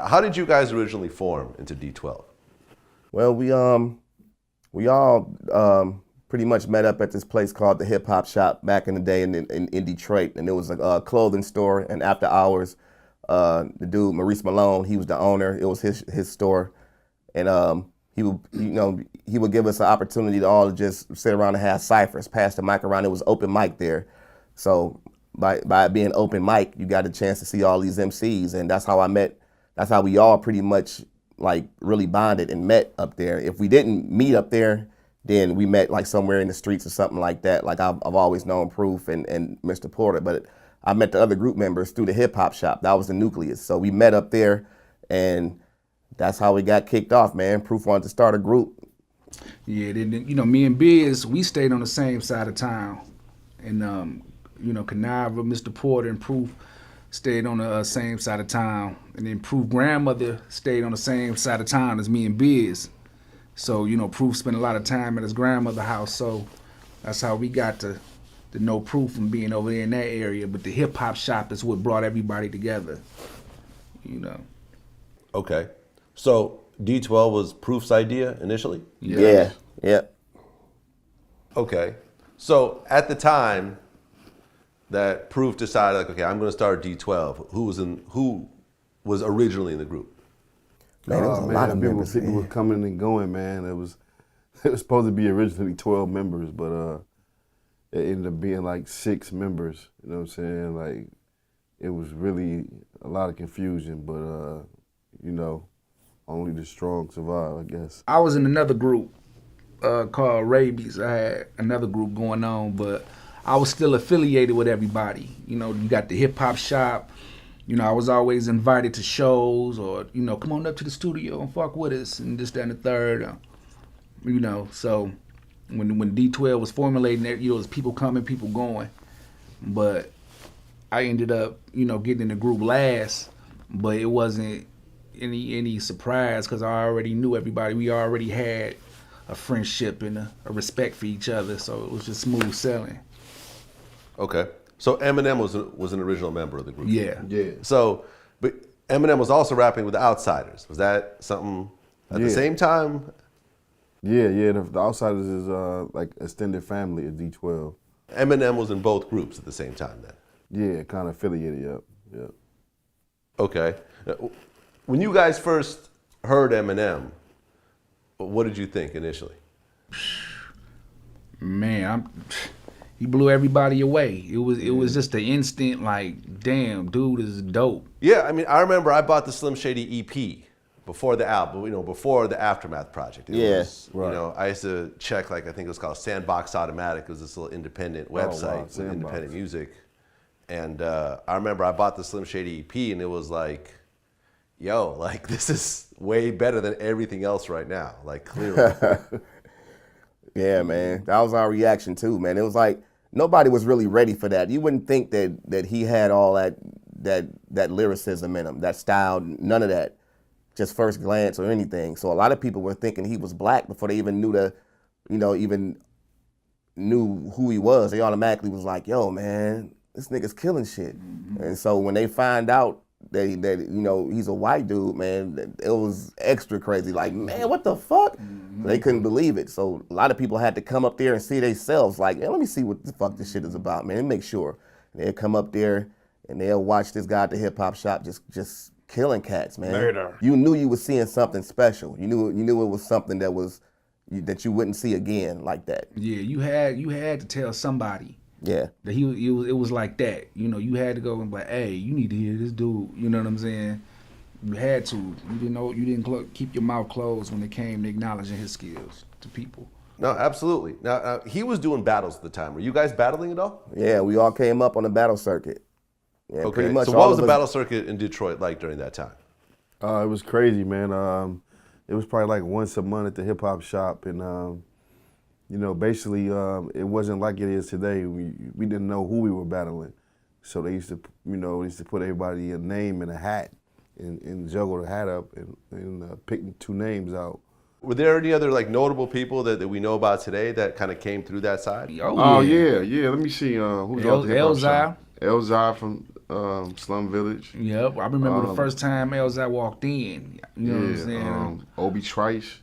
How did you guys originally form into D12? Well, we all pretty much met up at this place called the Hip Hop Shop back in the day in Detroit, and it was a clothing store. And after hours, the dude Maurice Malone, he was the owner. It was his store, and he would give us an opportunity to all just sit around and have ciphers, pass the mic around. It was open mic there, so by it being open mic, you got a chance to see all these MCs, and that's how I met. That's how we all pretty much like really bonded and met up there. If we didn't meet up there, then we met like somewhere in the streets or something like that. Like I've always known Proof and Mr. Porter, but I met the other group members through the Hip Hop Shop. That was the nucleus. So we met up there, and that's how we got kicked off, man. Proof wanted to start a group. Yeah, then me and Biz, we stayed on the same side of town, and Kuniva, Mr. Porter, and Proof stayed on the same side of town, and then Proof grandmother stayed on the same side of town as me and Biz. So, Proof spent a lot of time at his grandmother's house, so that's how we got to know Proof from being over there in that area. But the Hip Hop Shop is what brought everybody together, Okay. So D12 was Proof's idea initially? Yeah. Okay. So at the time that Proof decided, like, okay, I'm going to start D12, who was originally in the group? Man, there was a lot of members. People were coming and going, man. It was supposed to be originally 12 members, but it ended up being like 6 members. You know what I'm saying? Like, it was really a lot of confusion, but only the strong survive, I guess. I was in another group called Rabies. I had another group going on, but I was still affiliated with everybody. You got the Hip Hop Shop. I was always invited to shows or, come on up to the studio and fuck with us and this, that, and the third. So when D12 was formulating, there was people coming, people going. But I ended up, getting in the group last, but it wasn't any surprise because I already knew everybody. We already had a friendship and a respect for each other, so it was just smooth sailing. Okay. So Eminem was an original member of the group. Yeah. So, but Eminem was also rapping with the Outsiders. Was that something at the same time? Yeah. The Outsiders is like extended family of D12. Eminem was in both groups at the same time then? Yeah, kind of affiliated, yep. Okay. When you guys first heard Eminem, what did you think initially? Man, he blew everybody away. It was just the instant, like, damn, dude is dope. Yeah, I mean, I remember I bought the Slim Shady EP before the album, before the Aftermath project. It was, right. I used to check, like, I think it was called Sandbox Automatic. It was this little independent website with independent music. And I remember I bought the Slim Shady EP, and it was like, yo, like, this is way better than everything else right now, like, clearly. Yeah, man, that was our reaction too, man. It was like nobody was really ready for that. You wouldn't think that he had all that lyricism in him, that style, none of that, just first glance or anything. So a lot of people were thinking he was black before they even knew knew who he was. They automatically was like, yo, man, this nigga's killing shit. Mm-hmm. And so when they find out that he's a white dude, man, it was extra crazy. Like, man, what the fuck? Mm-hmm. They couldn't believe it. So a lot of people had to come up there and see themselves. Like, let me see what the fuck this shit is about, man. And make sure. And they'll come up there and they'll watch this guy at the Hip Hop Shop just killing cats, man. Murder. You knew you were seeing something special. You knew it was something that you wouldn't see again like that. Yeah, you had to tell somebody. Yeah. That it was like that. You had to go and be like, hey, you need to hear this dude. You know what I'm saying? You had to. You didn't keep your mouth closed when it came to acknowledging his skills to people. No, absolutely. Now, he was doing battles at the time. Were you guys battling at all? Yeah, we all came up on the battle circuit. Yeah, okay. Pretty much. So what was the battle circuit in Detroit like during that time? It was crazy, man. It was probably like once a month at the Hip Hop Shop, and basically, it wasn't like it is today. We didn't know who we were battling, so they used to put everybody a name in a hat and juggle the hat up and pick 2 names out. Were there any other like notable people that we know about today that kind of came through that side? Oh yeah. Let me see. Who's off the Hip Hop Shop? Elzai from Slum Village. Yep, I remember the first time I walked in. You know what I'm saying? Obi Trice.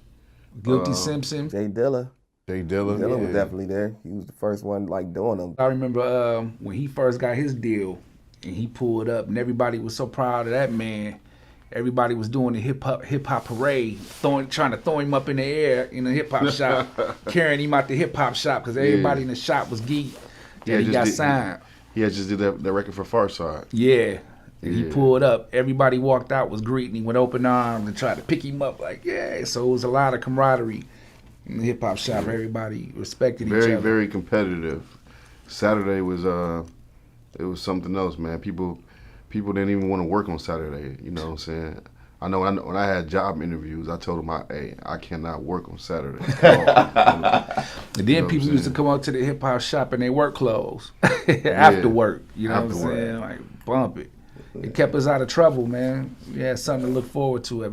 Guilty Simpson. Jay Dilla. Jay Dilla. Dilla was definitely there. He was the first one like doing them. I remember when he first got his deal and he pulled up and everybody was so proud of that man. Everybody was doing the hip hop parade, trying to throw him up in the air in the hip hop shop, carrying him out the hip hop shop because everybody in the shop was geeked. Yeah, he got signed. He had just did that record for Farside. Yeah. And he pulled up. Everybody walked out, was greeting him with open arms and tried to pick him up like, yeah. So it was a lot of camaraderie in the hip hop shop. Everybody respected each other. Very, very competitive. Saturday was it was something else, man. People didn't even want to work on Saturday. You know what I'm saying? I know when I had job interviews, I told them, I cannot work on Saturday. And then people used to come out to the hip hop shop in their work clothes after work. You know what I'm saying? Like, bump it. It kept us out of trouble, man. We had something to look forward to